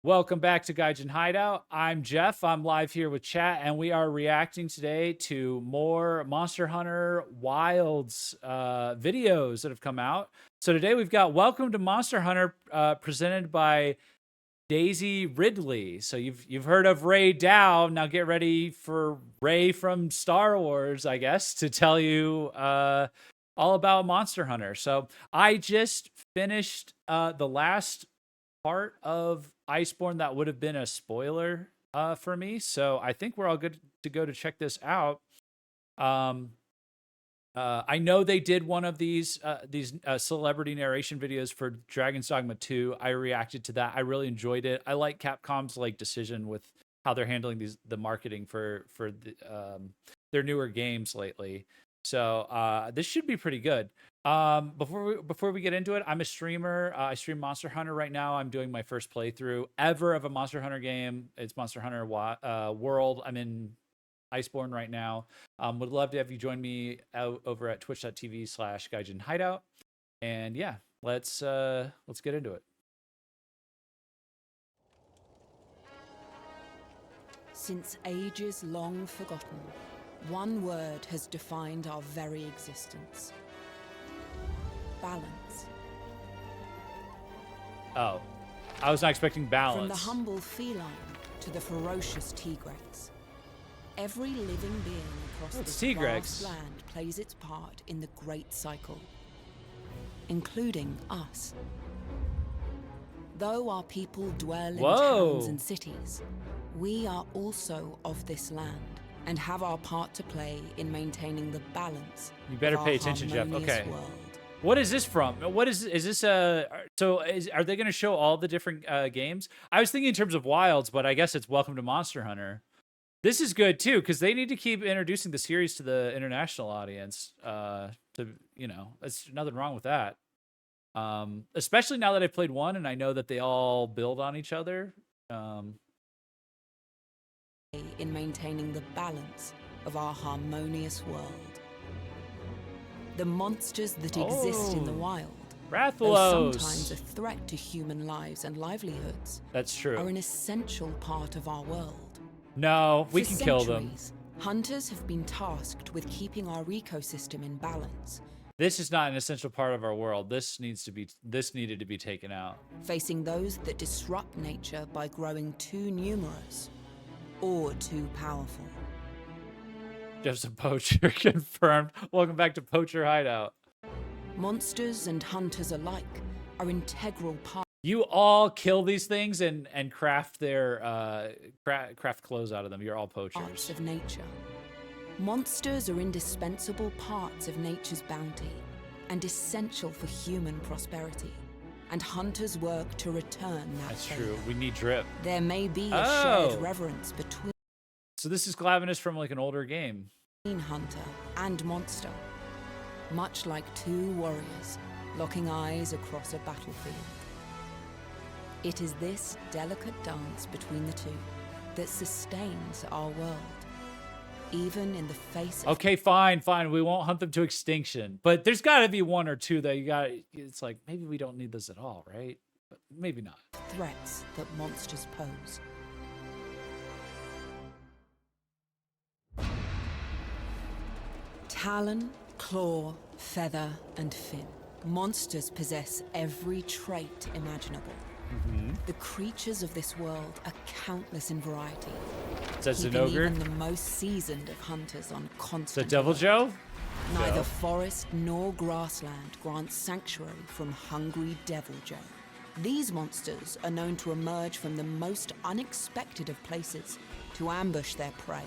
Welcome back to Gaijin Hideout. I'm Jeff. I'm live here with chat, and we are reacting today to more Monster Hunter Wilds videos that have come out. So today we've got Welcome to Monster Hunter presented by Daisy Ridley. So you've heard of Ray Dow. Now get ready for Ray from Star Wars, I guess, to tell you all about Monster Hunter. So I just finished the last part of Iceborne that would have been a spoiler for me, so I think we're all good to go to check this out. I know they did one of these celebrity narration videos for Dragon's Dogma 2. I reacted to that. I really enjoyed it. I like Capcom's decision with how they're handling the marketing for their newer games lately. So this should be pretty good. Before we get into it, I'm a streamer. I stream Monster Hunter right now. I'm doing my first playthrough ever of a Monster Hunter game. It's Monster Hunter World. I'm in Iceborne right now. Would love to have you join me out over at twitch.tv/Gaijin Hideout. And yeah, let's get into it. Since ages long forgotten, one word has defined our very existence. Balance. Oh, I was not expecting balance. From the humble feline to the ferocious Tigrex, every living being across this vast land plays its part in the great cycle, including us. Though our people dwell in towns and cities, we are also of this land and have our part to play in maintaining the balance. You better pay attention, Jeff. Okay. World. What is this from? What is this? Are they going to show all the different games? I was thinking in terms of Wilds, but I guess it's Welcome to Monster Hunter. This is good too, because they need to keep introducing the series to the international audience. There's nothing wrong with that. Especially now that I've played one and I know that they all build on each other. In maintaining the balance of our harmonious world. The monsters that exist in the wild, though sometimes a threat to human lives and livelihoods, that's true, are an essential part of our world. No, we can kill them. Hunters have been tasked with keeping our ecosystem in balance. This is not an essential part of our world. This needed to be taken out. Facing those that disrupt nature by growing too numerous or too powerful. Jeff's a poacher, confirmed. Welcome back to Poacher Hideout. Monsters and hunters alike are integral parts. You all kill these things and craft their craft clothes out of them. You're all poachers. Parts of nature. Monsters are indispensable parts of nature's bounty and essential for human prosperity. And hunters work to return that. That's favor. true. We need drip. There may be a shared reverence between. So this is Glavenus from an older game. Hunter and monster, much like two warriors locking eyes across a battlefield. It is this delicate dance between the two that sustains our world, even in the face of... Okay, fine. We won't hunt them to extinction. But there's got to be one or two that it's like, maybe we don't need this at all, right? But maybe not. Threats that monsters pose. Talon, claw, feather, and fin. Monsters possess every trait imaginable. The creatures of this world are countless in variety. That's an keeping ogre. Even the most seasoned of hunters on constant. The Devil Joe? Neither forest nor grassland grants sanctuary from hungry Devil Joe. These monsters are known to emerge from the most unexpected of places to ambush their prey.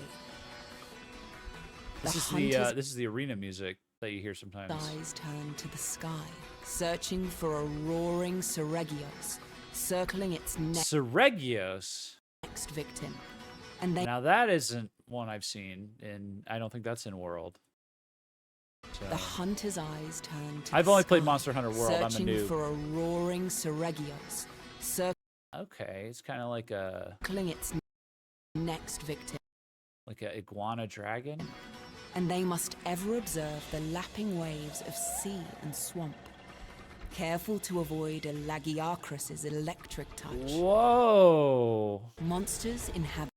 This is the arena music that you hear sometimes. Eyes turn to the sky, searching for a roaring Seregios, circling its Seregios? Next victim. And now that isn't one I've seen, and I don't think that's in World. So. The hunter's eyes turn to I've the only sky, played Monster Hunter World. I'm a noob. Searching for a roaring Seregios, okay, it's kind of like circling its next victim. Like an iguana dragon? And they must ever observe the lapping waves of sea and swamp. careful to avoid a Lagiacrus's electric touch. Whoa! monsters inhabit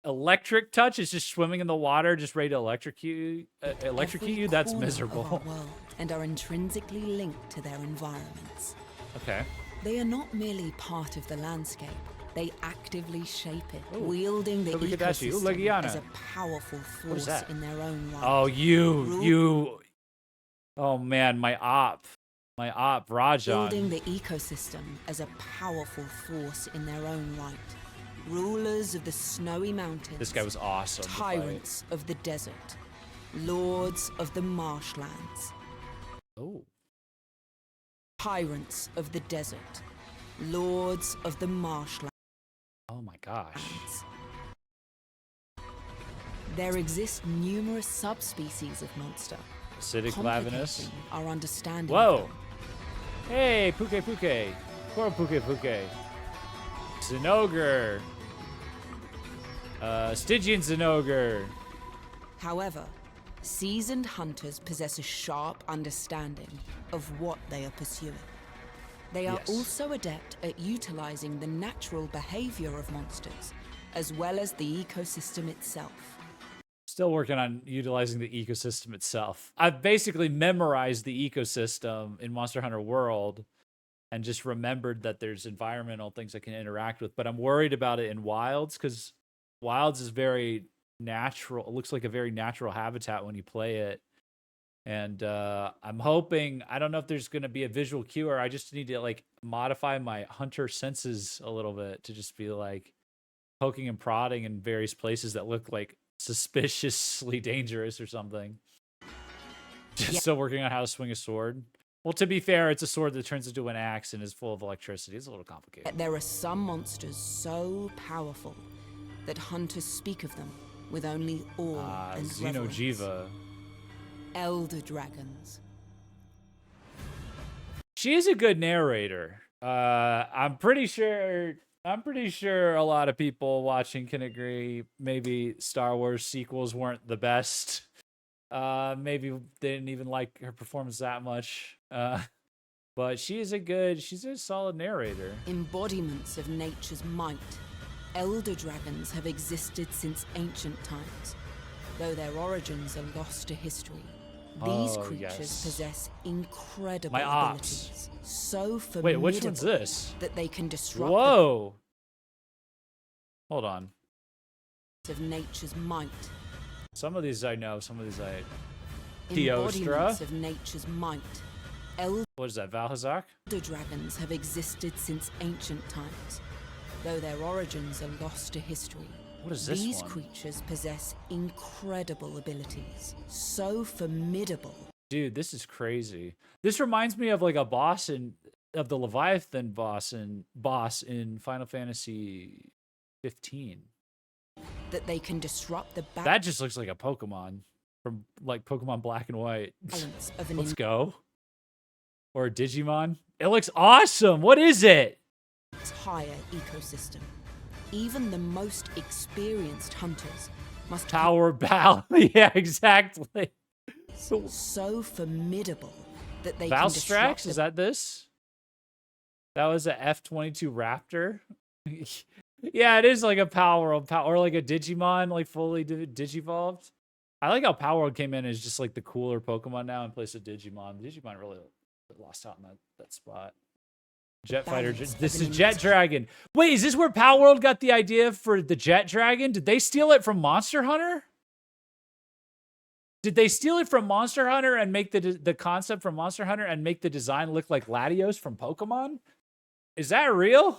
Electric touch is just swimming in the water, just ready to electrocute you. That's corner miserable. of our world and are intrinsically linked to their environments. Okay. They are not merely part of the landscape. They actively shape it, Ooh. wielding the Tobi-Kadashi. Ooh, ecosystem Legiana. as a powerful What is force that? in their own right. Oh, you. Oh man, my op, Rajan. Building the ecosystem as a powerful force in their own right. Rulers of the snowy mountains. This guy was awesome. Tyrants of the desert. Lords of the marshlands. Oh. Tyrants of the desert. Lords of the marshlands. Oh my gosh. There exist numerous subspecies of monster. Acidic Lavinus. Complicating our understanding. Whoa. Of them. Hey, Puke. Poor Puke. Zinogre. Stygian Zinogre. However, seasoned hunters possess a sharp understanding of what they are pursuing. They are Yes. also adept at utilizing the natural behavior of monsters, as well as the ecosystem itself. Still working on utilizing the ecosystem itself. I've basically memorized the ecosystem in Monster Hunter World and just remembered that there's environmental things I can interact with, but I'm worried about it in Wilds because Wilds is very natural. It looks like a very natural habitat when you play it. And I'm hoping, I don't know if there's going to be a visual cue or I just need to like modify my hunter senses a little bit to just be like poking and prodding in various places that look like suspiciously dangerous or something. Just still working on how to swing a sword. Well, to be fair, it's a sword that turns into an axe and is full of electricity. It's a little complicated. There are some monsters so powerful that hunters speak of them with only awe and reverence. Xenojiva. Elder dragons. She is a good narrator. I'm pretty sure a lot of people watching can agree maybe Star Wars sequels weren't the best. Maybe they didn't even like her performance that much. But she's a solid narrator. Embodiments of nature's might, elder dragons have existed since ancient times. Though their origins are lost to history, these creatures possess incredible abilities. So formidable. Wait, which one's this? That they can disrupt. Whoa! Hold on. Of nature's might. Some of these I know, some of these I... Embodiments of nature's might. What is that, Valhazak? Elder dragons have existed since ancient times. Though their origins are lost to history, what is this these one? creatures possess incredible abilities. So formidable. Dude, this is crazy. This reminds me of like a boss of the Leviathan boss in Final Fantasy 15. That they can disrupt the That just looks like a Pokemon from like Pokemon Black and White. balance of an Let's go. Or a Digimon. It looks awesome. What is it? entire ecosystem. Even the most experienced hunters must Power Bal. Yeah, exactly. so formidable that they Valstrax, is that this? That was a F-22 Raptor. Yeah, it is like a Power or like a Digimon, like fully digivolved. I like how Power World came in as just like the cooler Pokemon now in place of Digimon. Digimon really lost out in that spot. Jet Fighter. This is Jet Dragon. Wait, is this where Power World got the idea for the Jet Dragon? Did they steal it from Monster Hunter? Did they steal it from Monster Hunter and make the concept from Monster Hunter and make the design look like Latios from Pokemon? Is that real?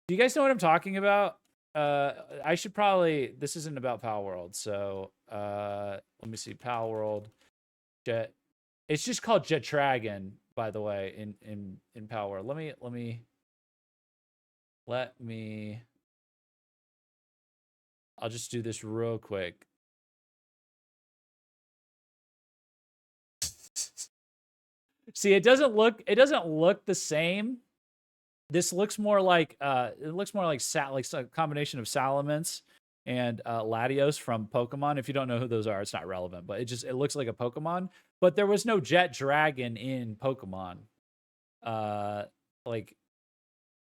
Do you guys know what I'm talking about? I should probably... This isn't about Power World, so... let me see. Power World. Jet... It's just called Jet Dragon, by the way, in Power World. Let me... I'll just do this real quick. See, it doesn't look the same. This looks more like a combination of Salamence and Latios from Pokemon. If you don't know who those are, it's not relevant, but it looks like a Pokemon. But there was no Jet Dragon in Pokemon. Like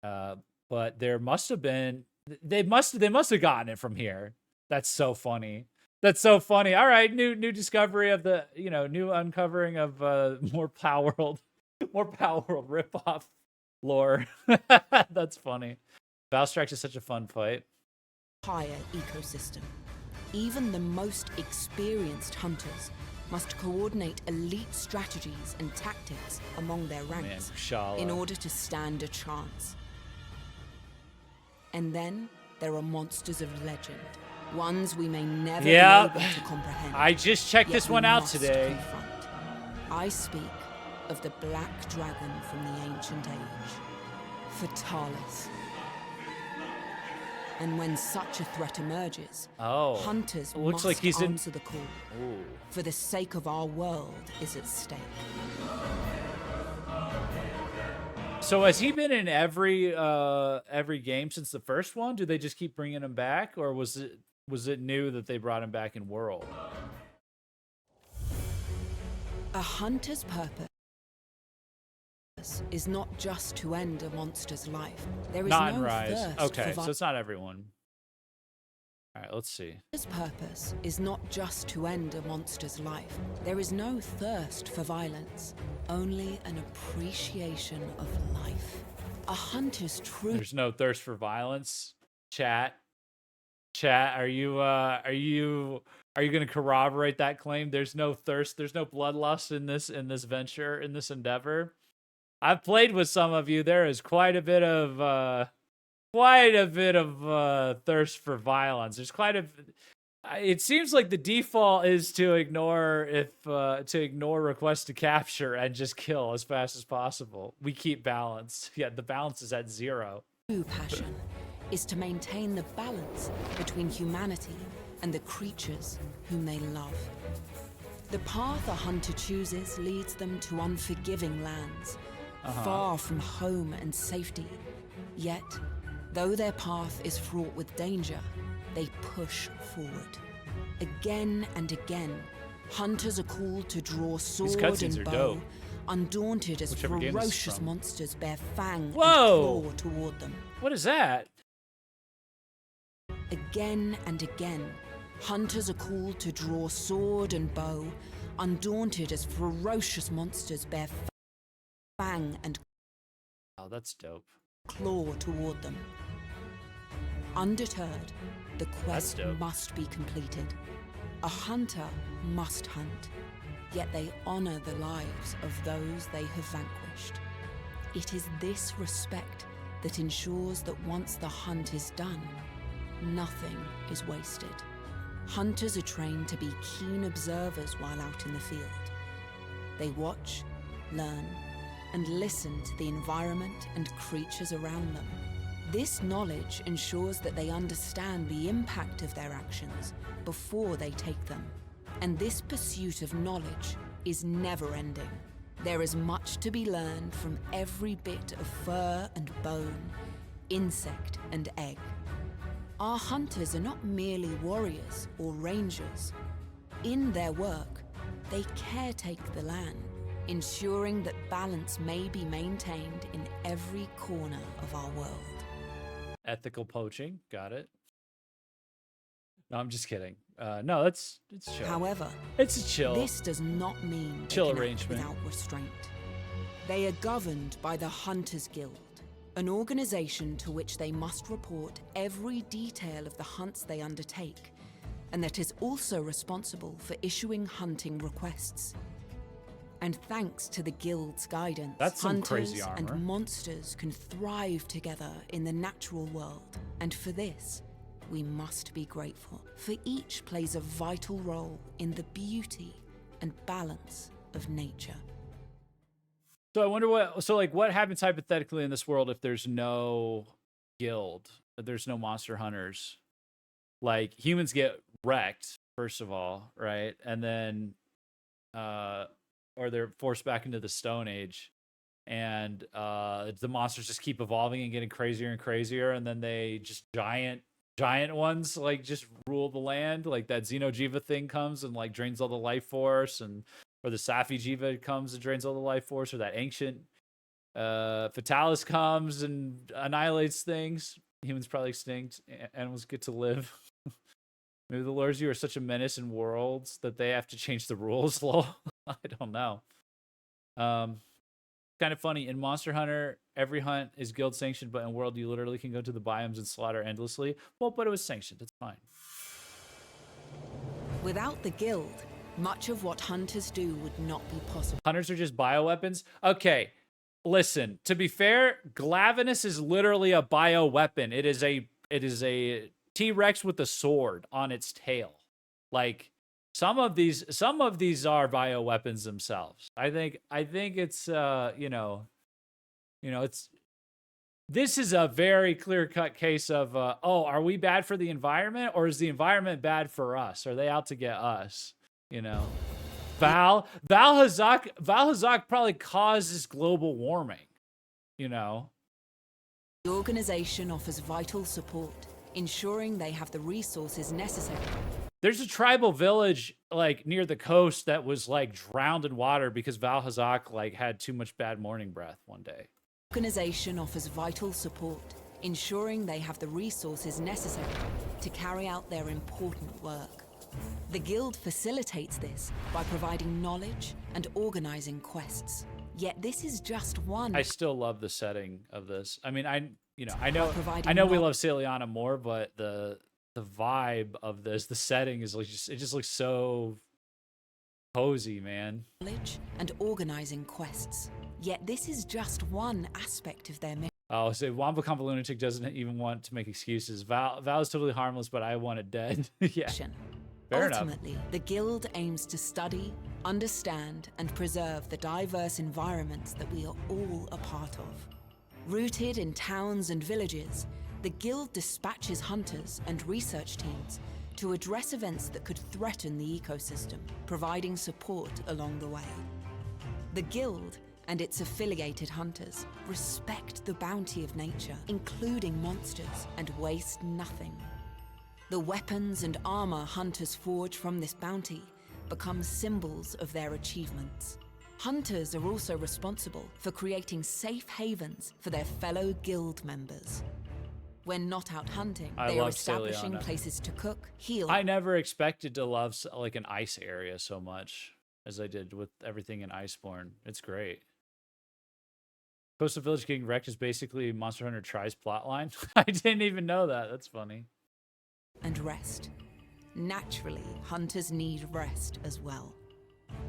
But there must have been they must have gotten it from here. That's so funny. That's so funny. All right, new discovery of the new uncovering of more Power World, more Power World ripoff lore. That's funny. Valstrax is such a fun fight. Higher ecosystem. Even the most experienced hunters must coordinate elite strategies and tactics among their ranks in order to stand a chance. And then there are monsters of legend, ones we may never be able to comprehend. I just checked this one out today. Confront. I speak of the black dragon from the ancient age, Fatalis. And when such a threat emerges, hunters must answer the call. For the sake of our world is at stake. So has he been in every game since the first one? Do they just keep bringing him back, or was it new that they brought him back in World? A hunter's purpose is not just to end a monster's life. There is not no in Rise. thirst Okay, for so it's not everyone. All right, let's see. His purpose is not just to end a monster's life. There is no thirst for violence, only an appreciation of life. A hunter's true. There's no thirst for violence. Chat, are you going to corroborate that claim? There's no thirst. There's no bloodlust in this venture, in this endeavor. I've played with some of you. There is quite a bit of thirst for violence. There's it seems like the default is to ignore requests to capture and just kill as fast as possible. We keep balance. Yeah, the balance is at 0. True passion is to maintain the balance between humanity and the creatures whom they love. The path a hunter chooses leads them to unforgiving lands, far from home and safety. Yet, though their path is fraught with danger, they push forward. Again and again, hunters are called to draw sword and bow, undaunted as ferocious monsters bear fang and claw toward them. What is that? Again and again, hunters are called to draw sword and bow, undaunted as ferocious monsters bear fang and that's dope. Claw toward them. Undeterred, the quest must be completed. A hunter must hunt, yet they honor the lives of those they have vanquished. It is this respect that ensures that once the hunt is done, nothing is wasted. Hunters are trained to be keen observers while out in the field. They watch, learn, and listen to the environment and creatures around them. This knowledge ensures that they understand the impact of their actions before they take them. And this pursuit of knowledge is never-ending. There is much to be learned from every bit of fur and bone, insect and egg. Our hunters are not merely warriors or rangers. In their work, they caretake the land, ensuring that balance may be maintained in every corner of our world. Ethical poaching, got it. No, I'm just kidding. No, it's chill. However, it's a chill. This does not mean chill arrangement without restraint. They are governed by the Hunters Guild, an organization to which they must report every detail of the hunts they undertake, and that is also responsible for issuing hunting requests. And thanks to the Guild's guidance, hunters and monsters can thrive together in the natural world. And for this, we must be grateful, for each plays a vital role in the beauty and balance of nature. So I wonder what happens hypothetically in this world if there's no guild, if there's no monster hunters. Like, humans get wrecked, first of all, right? And then or they're forced back into the Stone Age, and the monsters just keep evolving and getting crazier and crazier, and then they just giant ones like just rule the land. Like that Xenojiva thing comes and like drains all the life force, or the Safi Jiva comes and drains all the life force, or that ancient Fatalis comes and annihilates things. Humans probably extinct. Animals get to live. Maybe the lords you are such a menace in worlds that they have to change the rules. Lol. I don't know. Kind of funny. In Monster Hunter, every hunt is guild sanctioned, but in World, you literally can go to the biomes and slaughter endlessly. Well, but it was sanctioned. It's fine. Without the guild, much of what hunters do would not be possible. Hunters are just bioweapons? Okay, listen. To be fair, Glavenus is literally a bioweapon. It is a T-Rex with a sword on its tail. Like, some of these are bioweapons themselves. I think it's this is a very clear-cut case of oh, are we bad for the environment, or is the environment bad for us? Are they out to get us? You know, Valhazak probably causes global warming. You know, The organization offers vital support, ensuring they have the resources necessary. there's a tribal village like near the coast that was like drowned in water because Valhazak like had too much bad morning breath one day. Organization offers vital support, ensuring they have the resources necessary to carry out their important work. The Guild facilitates this by providing knowledge and organizing quests. Yet this is just one. I still love the setting of this. I mean, I know providing we love Celiana more, but the vibe of this, the setting is like it just looks so cozy, man. Knowledge and organizing quests. Yet this is just one aspect of their mission. Oh, so Wamba Compa Lunatic doesn't even want to make excuses. Val is totally harmless, but I want it dead. Yeah. Fair enough. Ultimately, the Guild aims to study, understand, and preserve the diverse environments that we are all a part of. Rooted in towns and villages, the Guild dispatches hunters and research teams to address events that could threaten the ecosystem, providing support along the way. The Guild and its affiliated hunters respect the bounty of nature, including monsters, and waste nothing. The weapons and armor hunters forge from this bounty become symbols of their achievements. Hunters are also responsible for creating safe havens for their fellow guild members. When not out hunting, they are establishing places to cook, heal. I never expected to love like an ice area so much as I did with everything in Iceborne. It's great. Coastal Village getting wrecked is basically Monster Hunter Tries plotline. I didn't even know that. That's funny. And rest. Naturally, hunters need rest as well.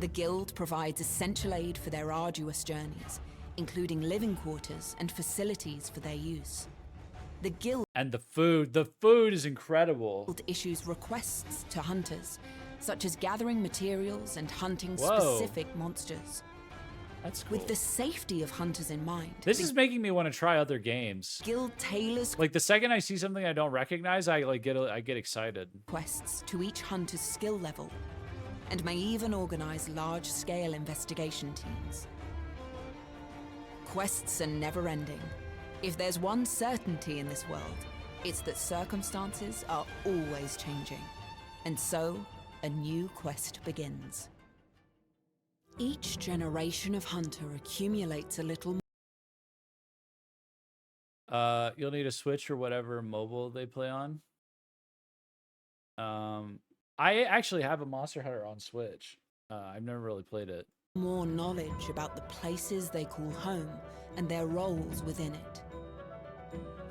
The Guild provides essential aid for their arduous journeys, including living quarters and facilities for their use. The Guild and the food is incredible. Issues requests to hunters, such as gathering materials and hunting specific monsters. That's cool. With the safety of hunters in mind. This is making me want to try other games. Guild tailors like the second I see something I don't recognize, I get excited. Quests to each hunter's skill level, and may even organize large-scale investigation teams. Quests are never-ending. If there's one certainty in this world, it's that circumstances are always changing. And so, a new quest begins. Each generation of hunter accumulates a little more. You'll need a Switch or whatever mobile they play on. I actually have a Monster Hunter on Switch. I've never really played it. More knowledge about the places they call home and their roles within it.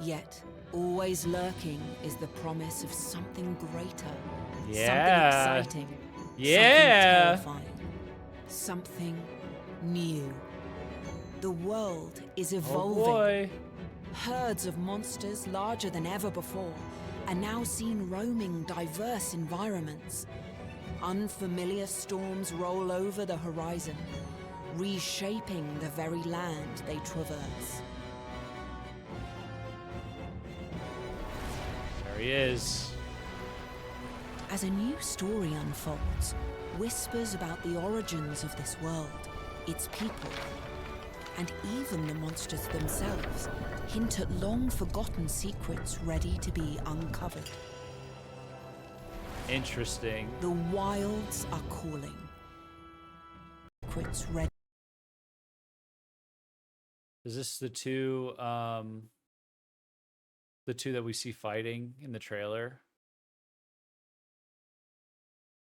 Yet, always lurking is the promise of something greater, something exciting, something terrifying, something new. The world is evolving. Oh boy. Herds of monsters larger than ever before are now seen roaming diverse environments. Unfamiliar storms roll over the horizon, reshaping the very land they traverse. There he is. As a new story unfolds, whispers about the origins of this world, its people, and even the monsters themselves hint at long-forgotten secrets ready to be uncovered. Interesting. The wilds are calling. Secrets ready. Is this the two that we see fighting in the trailer?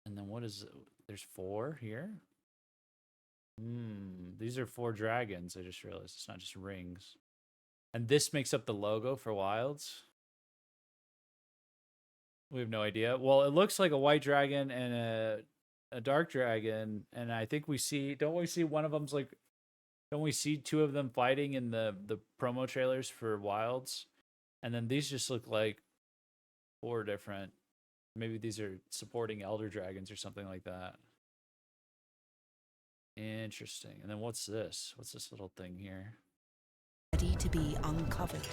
And then what is it? There's 4 here. These are 4 dragons. I just realized it's not just rings. And this makes up the logo for Wilds. We have no idea. Well, it looks like a white dragon and a dark dragon, and I think we see. Don't we see one of them's like? Don't we see 2 of them fighting in the promo trailers for Wilds? And then these just look like 4 different. Maybe these are supporting elder dragons or something like that. Interesting. And then what's this? What's this little thing here? Ready to be uncovered.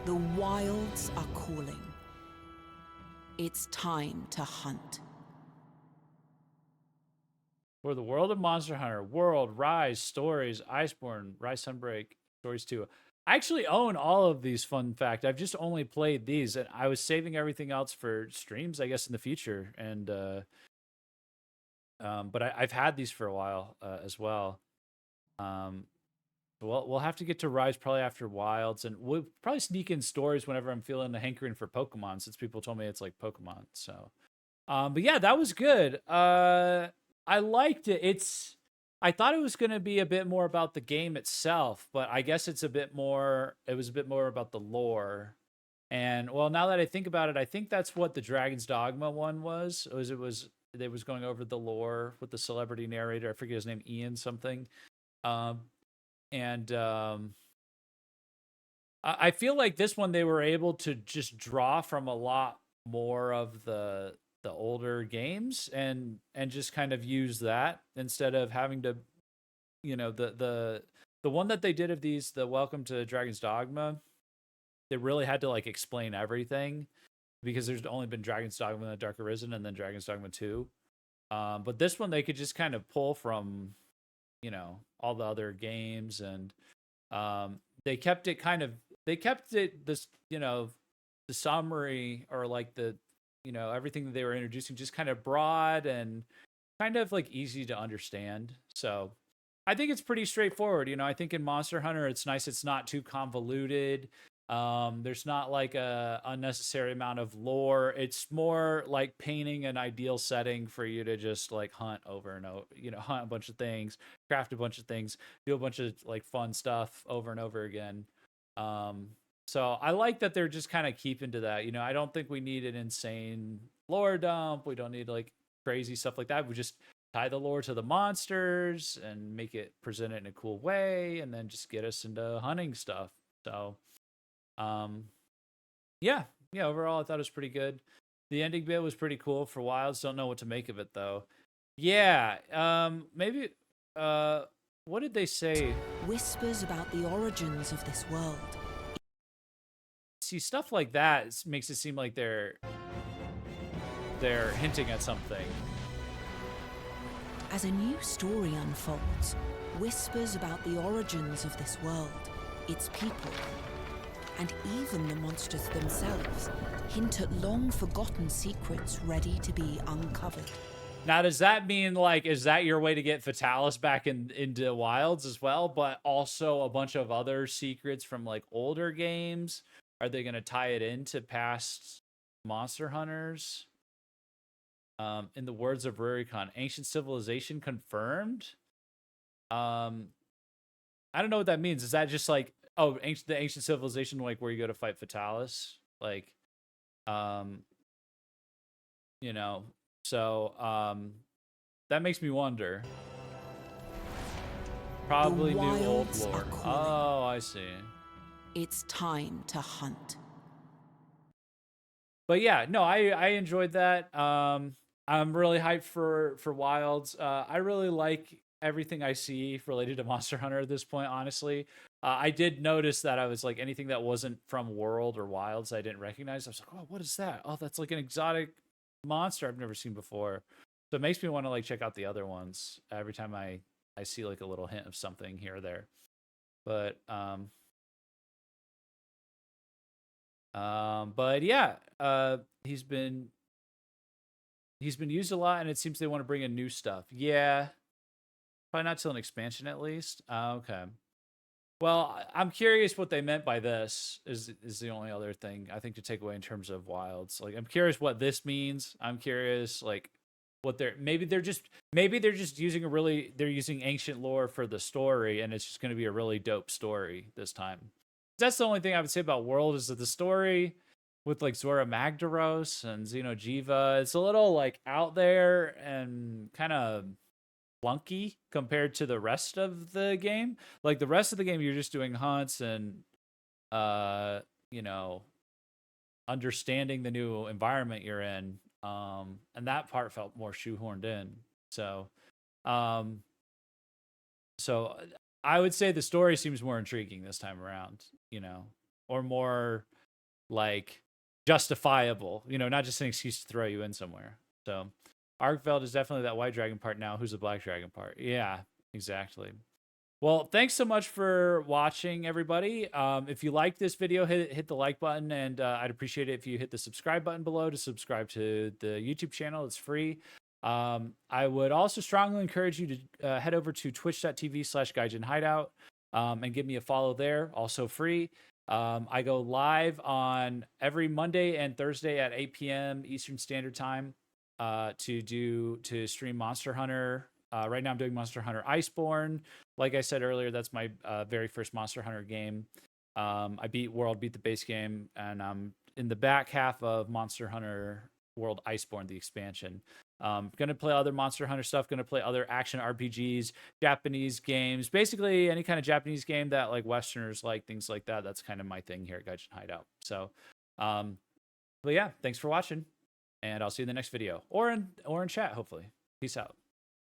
The wilds are calling. It's time to hunt. For the world of Monster Hunter, World, Rise, Stories, Iceborne, Rise Sunbreak, Stories 2. I actually own all of these, fun fact. I've just only played these, and I was saving everything else for streams, I guess, in the future. And but I've had these for a while as well. We'll have to get to Rise probably after Wilds, and we'll probably sneak in Stories whenever I'm feeling the hankering for Pokemon, since people told me it's like Pokemon. So, but yeah, that was good. I liked it. I thought it was going to be a bit more about the game itself, but I guess it was a bit more about the lore. And well, now that I think about it, I think that's what the Dragon's Dogma one was. It was going over the lore with the celebrity narrator. I forget his name, Ian something. I feel like this one they were able to just draw from a lot more of the older games and just kind of use that instead of having to, the one that they did of these, the Welcome to Dragon's Dogma, they really had to like explain everything because there's only been Dragon's Dogma and Dark Arisen and then Dragon's Dogma 2. But this one they could just kind of pull from, all the other games, and they kept it this, the summary, or like the, everything that they were introducing just kind of broad and kind of like easy to understand. So I think it's pretty straightforward. I think in Monster Hunter, it's nice. It's not too convoluted. There's not like a unnecessary amount of lore. It's more like painting an ideal setting for you to just like hunt over and over, hunt a bunch of things, craft a bunch of things, do a bunch of like fun stuff over and over again. So I like that they're just kind of keeping to that. I don't think we need an insane lore dump. We don't need like crazy stuff like that. We just tie the lore to the monsters and make it present it in a cool way, and then just get us into hunting stuff. So, yeah, overall I thought it was pretty good. The ending bit was pretty cool for Wilds. Don't know what to make of it though. Yeah, maybe, what did they say? Whispers about the origins of this world. See, stuff like that makes it seem like they're hinting at something. As a new story unfolds, whispers about the origins of this world, its people, and even the monsters themselves hint at long-forgotten secrets ready to be uncovered. Now, does that mean, like, is that your way to get Fatalis back into Wilds as well, but also a bunch of other secrets from, like, older games? Are they going to tie it into past Monster Hunters? In the words of Rurikon, ancient civilization confirmed? I don't know what that means. Is that just like, oh, the ancient civilization, like where you go to fight Fatalis? Like, so that makes me wonder. Probably new old lore. Oh, I see. It's time to hunt. But yeah, no, I enjoyed that. I'm really hyped for Wilds. I really like everything I see related to Monster Hunter at this point, honestly. I did notice that I was like, anything that wasn't from World or Wilds I didn't recognize. I was like, oh, what is that? Oh, that's like an exotic monster I've never seen before. So it makes me want to like check out the other ones every time I see like a little hint of something here or there. But yeah, he's been used a lot, and it seems they want to bring in new stuff. Yeah, Probably not till an expansion at least. Okay. Well, I'm curious what they meant by this. Is the only other thing I think to take away in terms of Wilds. Like, I'm curious what this means. I'm curious, like, what maybe they're just using they're using ancient lore for the story, and it's just going to be a really dope story this time. That's the only thing I would say about World is that the story with like Zora Magdaros and Xeno'jiva, it's a little like out there and kind of clunky compared to the rest of the game. Like the rest of the game, you're just doing hunts and uh, you know, understanding the new environment you're in. And that part felt more shoehorned in. So, um, so I would say the story seems more intriguing this time around, or more like justifiable, not just an excuse to throw you in somewhere. So Arkveld is definitely that white dragon part now. Who's the black dragon part? Yeah, exactly. Well, thanks so much for watching, everybody. If you like this video, hit the like button, and I'd appreciate it if you hit the subscribe button below to subscribe to the YouTube channel. It's free. I would also strongly encourage you to head over to twitch.tv/Gaijin Hideout and give me a follow there. Also free. I go live on every Monday and Thursday at 8 p.m. Eastern Standard Time to stream Monster Hunter. Right now I'm doing Monster Hunter Iceborne. Like I said earlier, that's my very first Monster Hunter game. I beat the base game, and I'm in the back half of Monster Hunter World Iceborne, the expansion. Gonna play other Monster Hunter stuff, gonna play other action RPGs, Japanese games, basically any kind of Japanese game that like Westerners like, things like that. That's kind of my thing here at Gaijin Hideout. So, but yeah, thanks for watching, and I'll see you in the next video or in chat, hopefully. Peace out.